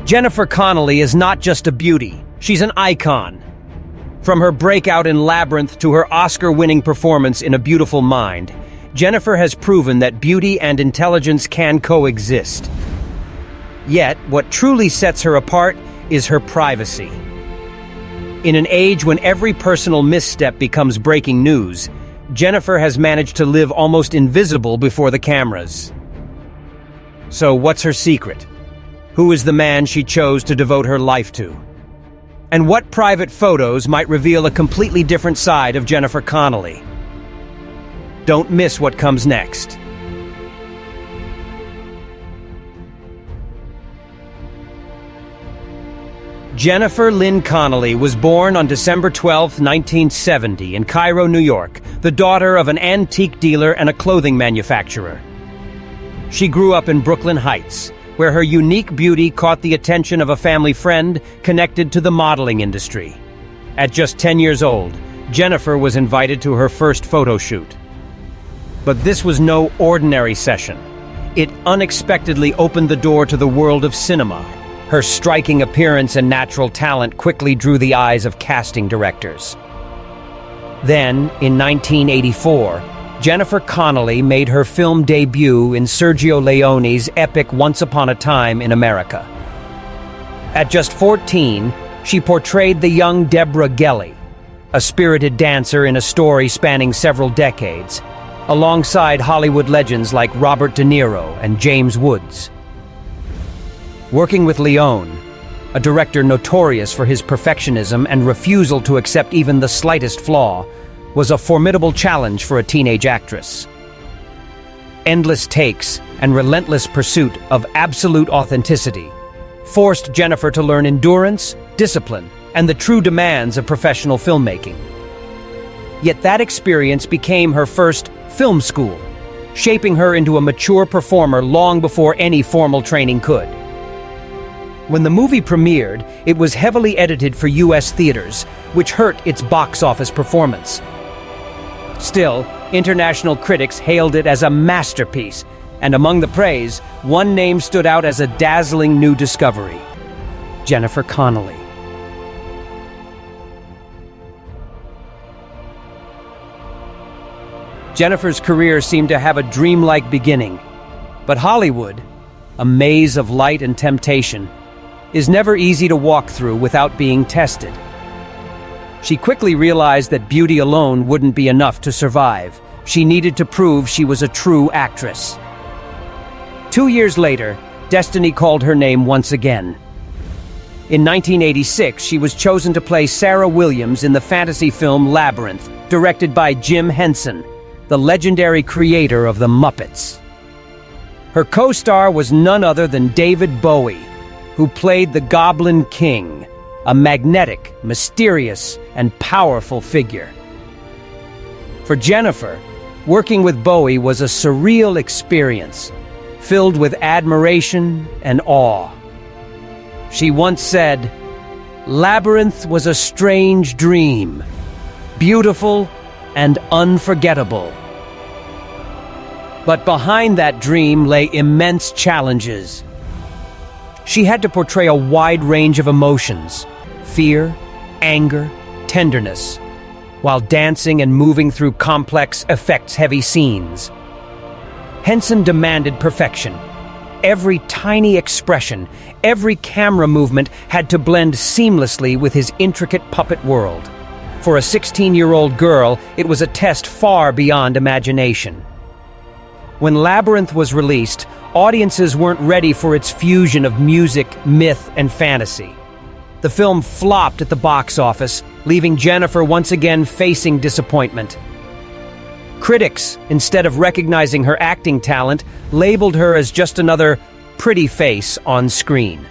Jennifer Connelly is not just a beauty, she's an icon. From her breakout in Labyrinth to her Oscar-winning performance in A Beautiful Mind, Jennifer has proven that beauty and intelligence can coexist. Yet, what truly sets her apart is her privacy. In an age when every personal misstep becomes breaking news, Jennifer has managed to live almost invisible before the cameras. So what's her secret? Who is the man she chose to devote her life to? And what private photos might reveal a completely different side of Jennifer Connelly? Don't miss what comes next. Jennifer Lynn Connelly was born on December 12, 1970, in Cairo, New York, the daughter of an antique dealer and a clothing manufacturer. She grew up in Brooklyn Heights, where her unique beauty caught the attention of a family friend connected to the modeling industry. At just 10 years old, Jennifer was invited to her first photo shoot. But this was no ordinary session. It unexpectedly opened the door to the world of cinema. Her striking appearance and natural talent quickly drew the eyes of casting directors. Then, in 1984, Jennifer Connelly made her film debut in Sergio Leone's epic Once Upon a Time in America. At just 14, she portrayed the young Deborah Gelly, a spirited dancer in a story spanning several decades, alongside Hollywood legends like Robert De Niro and James Woods. Working with Leone, a director notorious for his perfectionism and refusal to accept even the slightest flaw, was a formidable challenge for a teenage actress. Endless takes and relentless pursuit of absolute authenticity forced Jennifer to learn endurance, discipline, and the true demands of professional filmmaking. Yet that experience became her first film school, shaping her into a mature performer long before any formal training could. When the movie premiered, it was heavily edited for US theaters, which hurt its box office performance. Still, international critics hailed it as a masterpiece, and among the praise, one name stood out as a dazzling new discovery: Jennifer Connelly. Jennifer's career seemed to have a dreamlike beginning, but Hollywood, a maze of light and temptation, is never easy to walk through without being tested. She quickly realized that beauty alone wouldn't be enough to survive. She needed to prove she was a true actress. 2 years later, destiny called her name once again. In 1986, she was chosen to play Sarah Williams in the fantasy film Labyrinth, directed by Jim Henson, the legendary creator of The Muppets. Her co-star was none other than David Bowie, who played the Goblin King, a magnetic, mysterious, and powerful figure. For Jennifer, working with Bowie was a surreal experience, filled with admiration and awe. She once said, "Labyrinth was a strange dream, beautiful and unforgettable." But behind that dream lay immense challenges. She had to portray a wide range of emotions: fear, anger, tenderness, while dancing and moving through complex, effects-heavy scenes. Henson demanded perfection. Every tiny expression, every camera movement had to blend seamlessly with his intricate puppet world. For a 16-year-old girl, it was a test far beyond imagination. When Labyrinth was released, audiences weren't ready for its fusion of music, myth, and fantasy. The film flopped at the box office, leaving Jennifer once again facing disappointment. Critics, instead of recognizing her acting talent, labeled her as just another pretty face on screen.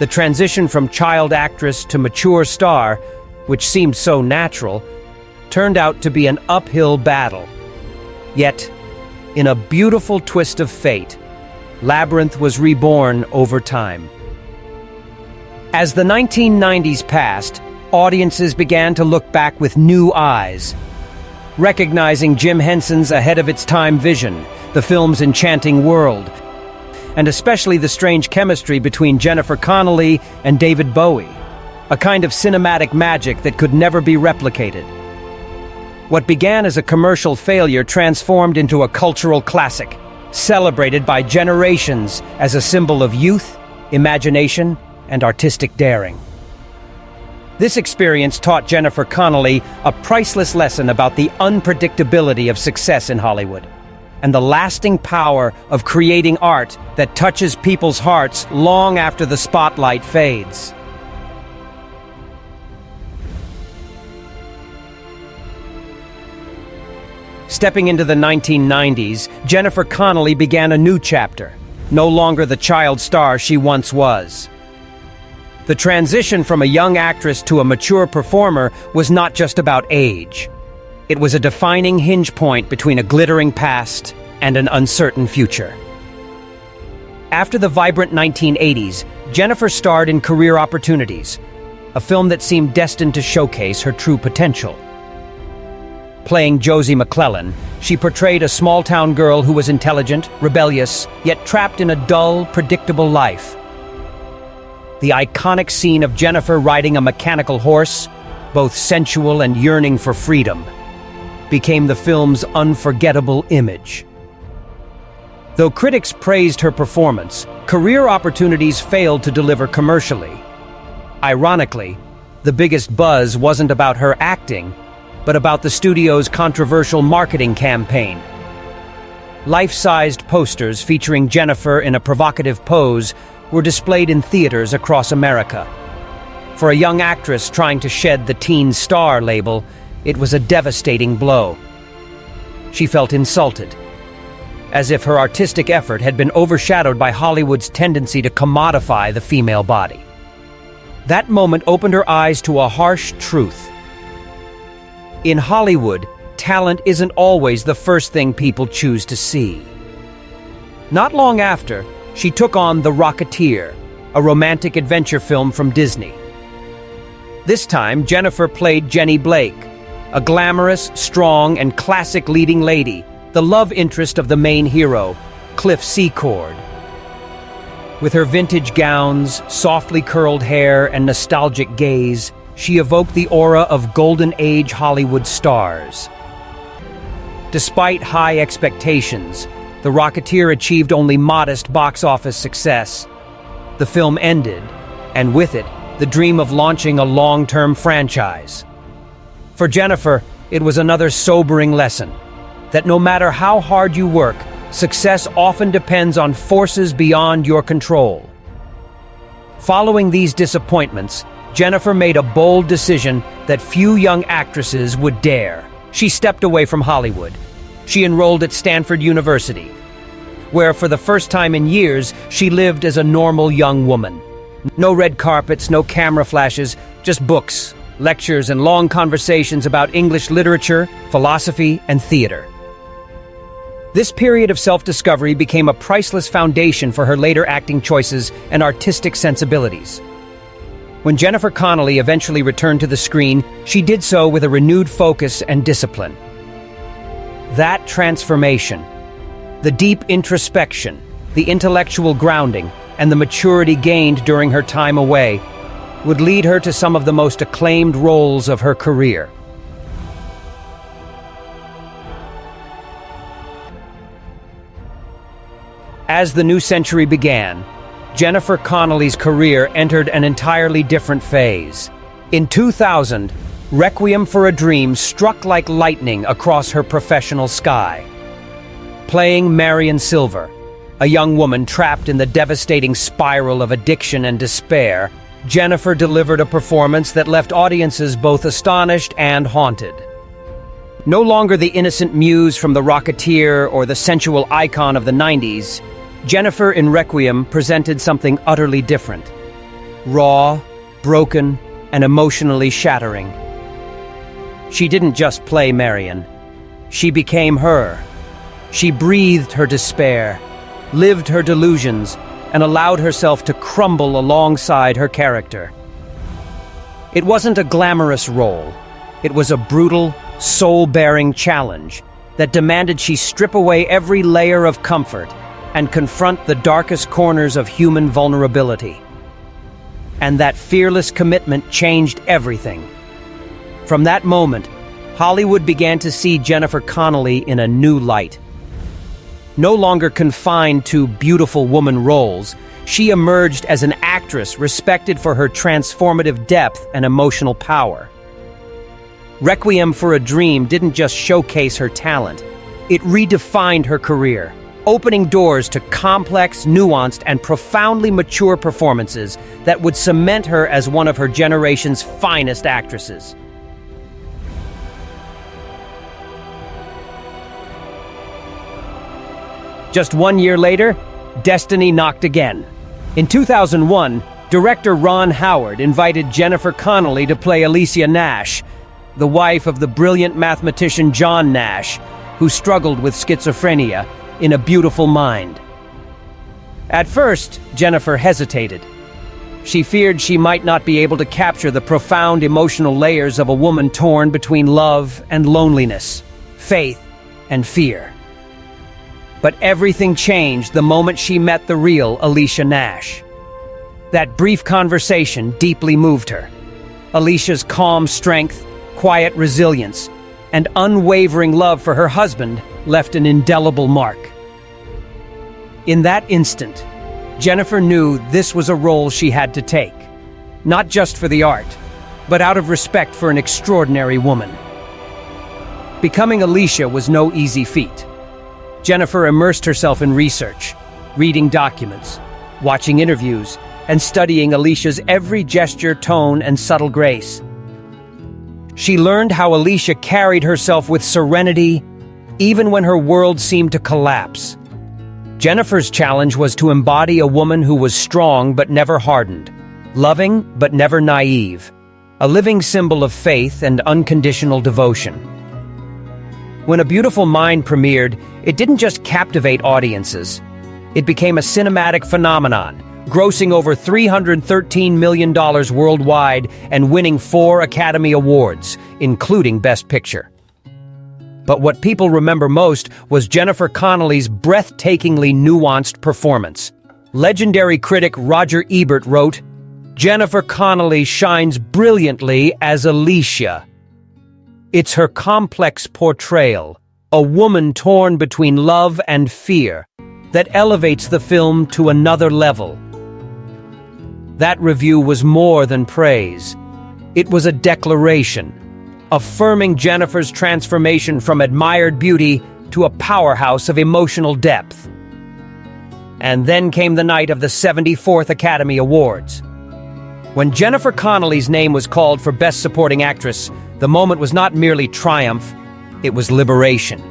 The transition from child actress to mature star, which seemed so natural, turned out to be an uphill battle. Yet, in a beautiful twist of fate, Labyrinth was reborn over time. As the 1990s passed, audiences began to look back with new eyes. Recognizing Jim Henson's ahead-of-its-time vision, the film's enchanting world, and especially the strange chemistry between Jennifer Connelly and David Bowie, a kind of cinematic magic that could never be replicated. What began as a commercial failure transformed into a cultural classic, celebrated by generations as a symbol of youth, imagination, and artistic daring. This experience taught Jennifer Connelly a priceless lesson about the unpredictability of success in Hollywood and the lasting power of creating art that touches people's hearts long after the spotlight fades. Stepping into the 1990s, Jennifer Connelly began a new chapter, no longer the child star she once was. The transition from a young actress to a mature performer was not just about age. It was a defining hinge point between a glittering past and an uncertain future. After the vibrant 1980s, Jennifer starred in Career Opportunities, a film that seemed destined to showcase her true potential. Playing Josie McClellan, she portrayed a small-town girl who was intelligent, rebellious, yet trapped in a dull, predictable life. The iconic scene of Jennifer riding a mechanical horse, both sensual and yearning for freedom, became the film's unforgettable image. Though critics praised her performance, Career Opportunities failed to deliver commercially. Ironically, the biggest buzz wasn't about her acting, but about the studio's controversial marketing campaign. Life-sized posters featuring Jennifer in a provocative pose were displayed in theaters across America. For a young actress trying to shed the teen star label, it was a devastating blow. She felt insulted, as if her artistic effort had been overshadowed by Hollywood's tendency to commodify the female body. That moment opened her eyes to a harsh truth. In Hollywood, talent isn't always the first thing people choose to see. Not long after, she took on The Rocketeer, a romantic adventure film from Disney. This time, Jennifer played Jenny Blake, a glamorous, strong, and classic leading lady, the love interest of the main hero, Cliff Secord. With her vintage gowns, softly curled hair, and nostalgic gaze, she evoked the aura of Golden Age Hollywood stars. Despite high expectations, The Rocketeer achieved only modest box office success. The film ended, and with it, the dream of launching a long-term franchise. For Jennifer, it was another sobering lesson, that no matter how hard you work, success often depends on forces beyond your control. Following these disappointments, Jennifer made a bold decision that few young actresses would dare. She stepped away from Hollywood. She enrolled at Stanford University, where for the first time in years, she lived as a normal young woman. No red carpets, no camera flashes, just books, lectures, and long conversations about English literature, philosophy, and theater. This period of self-discovery became a priceless foundation for her later acting choices and artistic sensibilities. When Jennifer Connelly eventually returned to the screen, she did so with a renewed focus and discipline. That transformation, the deep introspection, the intellectual grounding, and the maturity gained during her time away, would lead her to some of the most acclaimed roles of her career. As the new century began, Jennifer Connelly's career entered an entirely different phase. In 2000, Requiem for a Dream struck like lightning across her professional sky. Playing Marion Silver, a young woman trapped in the devastating spiral of addiction and despair, Jennifer delivered a performance that left audiences both astonished and haunted. No longer the innocent muse from The Rocketeer or the sensual icon of the 90s, Jennifer in Requiem presented something utterly different. Raw, broken, and emotionally shattering. She didn't just play Marion. She became her. She breathed her despair, lived her delusions, and allowed herself to crumble alongside her character. It wasn't a glamorous role. It was a brutal, soul-bearing challenge that demanded she strip away every layer of comfort and confront the darkest corners of human vulnerability. And that fearless commitment changed everything. From that moment, Hollywood began to see Jennifer Connelly in a new light. No longer confined to beautiful woman roles, she emerged as an actress respected for her transformative depth and emotional power. Requiem for a Dream didn't just showcase her talent, it redefined her career, opening doors to complex, nuanced, and profoundly mature performances that would cement her as one of her generation's finest actresses. Just 1 year later, destiny knocked again. In 2001, director Ron Howard invited Jennifer Connelly to play Alicia Nash, the wife of the brilliant mathematician John Nash, who struggled with schizophrenia, in A Beautiful Mind. At first, Jennifer hesitated. She feared she might not be able to capture the profound emotional layers of a woman torn between love and loneliness, faith and fear. But everything changed the moment she met the real Alicia Nash. That brief conversation deeply moved her. Alicia's calm strength, quiet resilience, and unwavering love for her husband left an indelible mark. In that instant, Jennifer knew this was a role she had to take, not just for the art, but out of respect for an extraordinary woman. Becoming Alicia was no easy feat. Jennifer immersed herself in research, reading documents, watching interviews, and studying Alicia's every gesture, tone, and subtle grace. She learned how Alicia carried herself with serenity, even when her world seemed to collapse. Jennifer's challenge was to embody a woman who was strong but never hardened, loving but never naive, a living symbol of faith and unconditional devotion. When A Beautiful Mind premiered, it didn't just captivate audiences. It became a cinematic phenomenon, grossing over $313 million worldwide and winning 4 Academy Awards, including Best Picture. But what people remember most was Jennifer Connelly's breathtakingly nuanced performance. Legendary critic Roger Ebert wrote, "Jennifer Connelly shines brilliantly as Alicia. It's her complex portrayal, a woman torn between love and fear, that elevates the film to another level." That review was more than praise. It was a declaration, affirming Jennifer's transformation from admired beauty to a powerhouse of emotional depth. And then came the night of the 74th Academy Awards. When Jennifer Connelly's name was called for Best Supporting Actress, the moment was not merely triumph, it was liberation.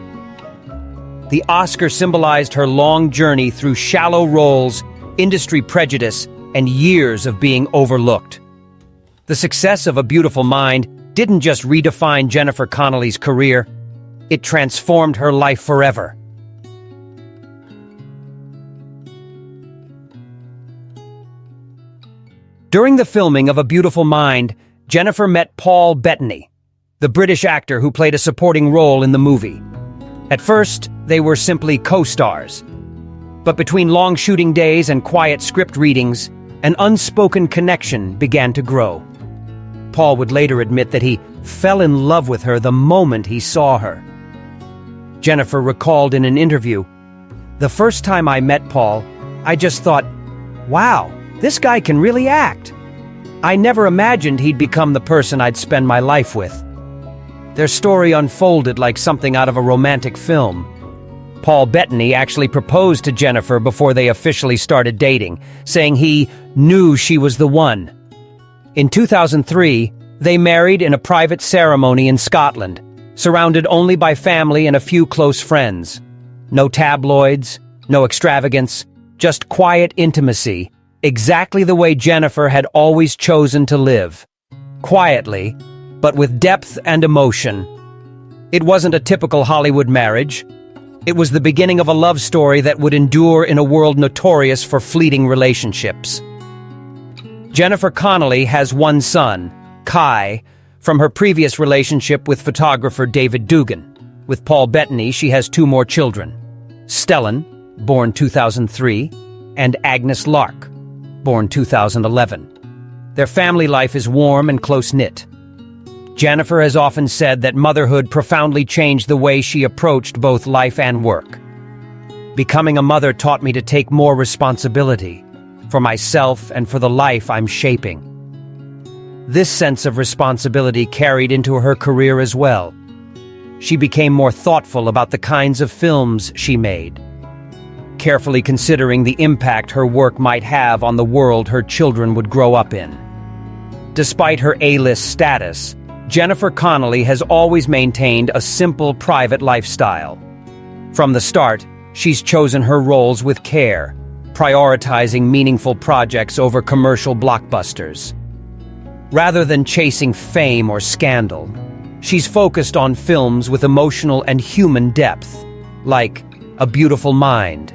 The Oscar symbolized her long journey through shallow roles, industry prejudice, and years of being overlooked. The success of A Beautiful Mind didn't just redefine Jennifer Connelly's career, it transformed her life forever. During the filming of A Beautiful Mind, Jennifer met Paul Bettany, the British actor who played a supporting role in the movie. At first, they were simply co-stars. But between long shooting days and quiet script readings, an unspoken connection began to grow. Paul would later admit that he fell in love with her the moment he saw her. Jennifer recalled in an interview, "The first time I met Paul, I just thought, wow, this guy can really act. I never imagined he'd become the person I'd spend my life with." Their story unfolded like something out of a romantic film. Paul Bettany actually proposed to Jennifer before they officially started dating, saying he knew she was the one. In 2003, they married in a private ceremony in Scotland, surrounded only by family and a few close friends. No tabloids, no extravagance, just quiet intimacy, exactly the way Jennifer had always chosen to live. Quietly, but with depth and emotion. It wasn't a typical Hollywood marriage. It was the beginning of a love story that would endure in a world notorious for fleeting relationships. Jennifer Connelly has one son, Kai, from her previous relationship with photographer David Dugan. With Paul Bettany, she has 2 more children, Stellan, born 2003, and Agnes Lark, born 2011. Their family life is warm and close-knit. Jennifer has often said that motherhood profoundly changed the way she approached both life and work. Becoming a mother taught me to take more responsibility for myself and for the life I'm shaping. This sense of responsibility carried into her career as well. She became more thoughtful about the kinds of films she made, carefully considering the impact her work might have on the world her children would grow up in. Despite her A-list status, Jennifer Connelly has always maintained a simple, private lifestyle. From the start, she's chosen her roles with care, prioritizing meaningful projects over commercial blockbusters. Rather than chasing fame or scandal, she's focused on films with emotional and human depth, like A Beautiful Mind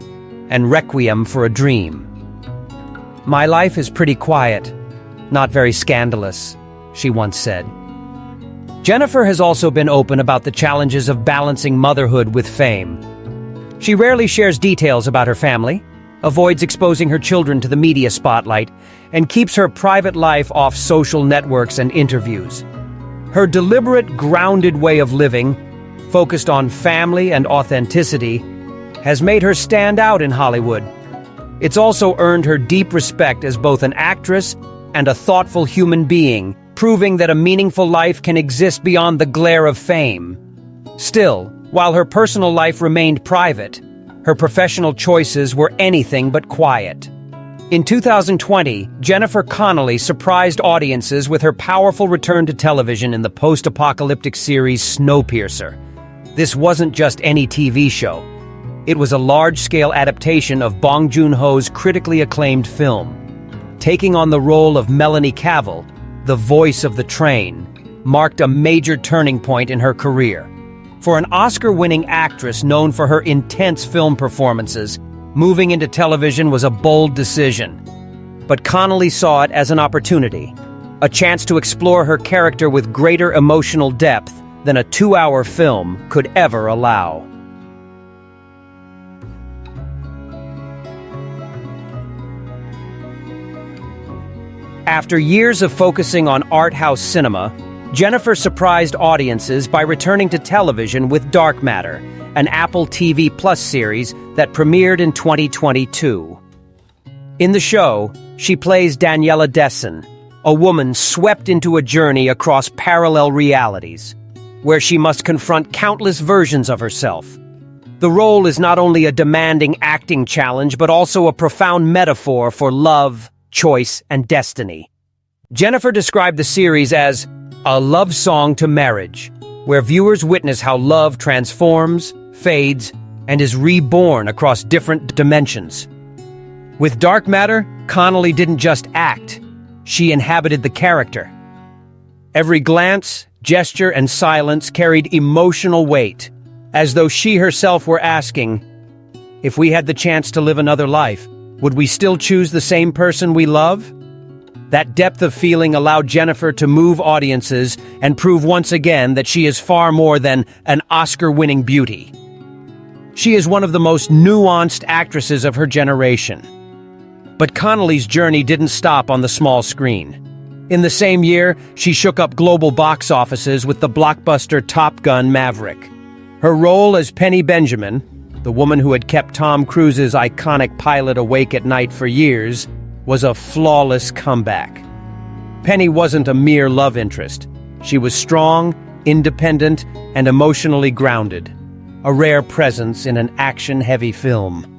and Requiem for a Dream. "My life is pretty quiet, not very scandalous," she once said. Jennifer has also been open about the challenges of balancing motherhood with fame. She rarely shares details about her family, avoids exposing her children to the media spotlight, and keeps her private life off social networks and interviews. Her deliberate, grounded way of living, focused on family and authenticity, has made her stand out in Hollywood. It's also earned her deep respect as both an actress and a thoughtful human being, proving that a meaningful life can exist beyond the glare of fame. Still, while her personal life remained private, her professional choices were anything but quiet. In 2020, Jennifer Connelly surprised audiences with her powerful return to television in the post-apocalyptic series Snowpiercer. This wasn't just any TV show. It was a large-scale adaptation of Bong Joon-ho's critically acclaimed film. Taking on the role of Melanie Cavill, the voice of the train, marked a major turning point in her career. For an Oscar-winning actress known for her intense film performances, moving into television was a bold decision. But Connelly saw it as an opportunity, a chance to explore her character with greater emotional depth than a 2-hour film could ever allow. After years of focusing on art house cinema, Jennifer surprised audiences by returning to television with Dark Matter, an Apple TV Plus series that premiered in 2022. In the show, she plays Daniela Desson, a woman swept into a journey across parallel realities, where she must confront countless versions of herself. The role is not only a demanding acting challenge, but also a profound metaphor for love, choice, and destiny. Jennifer described the series as a love song to marriage, where viewers witness how love transforms, fades, and is reborn across different dimensions. With Dark Matter, Connelly didn't just act, she inhabited the character. Every glance, gesture, and silence carried emotional weight, as though she herself were asking, if we had the chance to live another life, would we still choose the same person we love? That depth of feeling allowed Jennifer to move audiences and prove once again that she is far more than an Oscar-winning beauty. She is one of the most nuanced actresses of her generation. But Connelly's journey didn't stop on the small screen. In the same year, she shook up global box offices with the blockbuster Top Gun: Maverick. Her role as Penny Benjamin, the woman who had kept Tom Cruise's iconic pilot awake at night for years, was a flawless comeback. Penny wasn't a mere love interest. She was strong, independent, and emotionally grounded, a rare presence in an action-heavy film.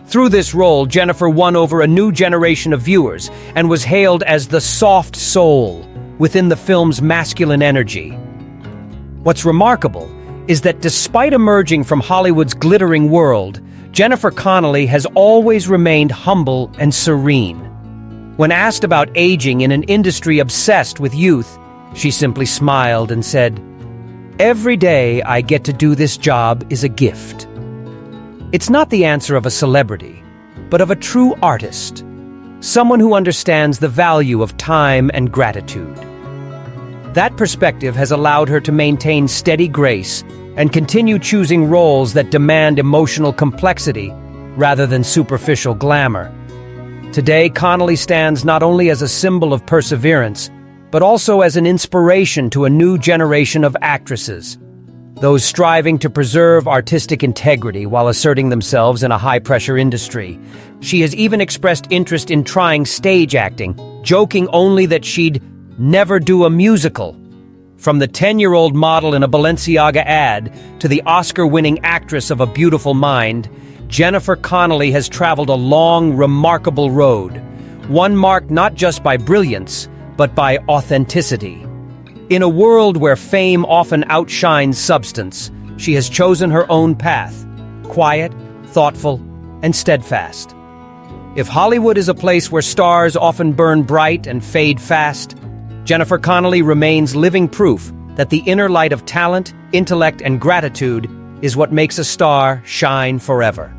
Through this role, Jennifer won over a new generation of viewers and was hailed as the soft soul within the film's masculine energy. What's remarkable is that despite emerging from Hollywood's glittering world, Jennifer Connelly has always remained humble and serene. When asked about aging in an industry obsessed with youth, she simply smiled and said, "Every day I get to do this job is a gift." It's not the answer of a celebrity, but of a true artist, someone who understands the value of time and gratitude. That perspective has allowed her to maintain steady grace and continue choosing roles that demand emotional complexity rather than superficial glamour. Today, Connelly stands not only as a symbol of perseverance, but also as an inspiration to a new generation of actresses, those striving to preserve artistic integrity while asserting themselves in a high-pressure industry. She has even expressed interest in trying stage acting, joking only that she'd never do a musical. From the 10-year-old model in a Balenciaga ad to the Oscar-winning actress of A Beautiful Mind, Jennifer Connelly has traveled a long, remarkable road, one marked not just by brilliance, but by authenticity. In a world where fame often outshines substance, she has chosen her own path, quiet, thoughtful, and steadfast. If Hollywood is a place where stars often burn bright and fade fast, Jennifer Connelly remains living proof that the inner light of talent, intellect, and gratitude is what makes a star shine forever.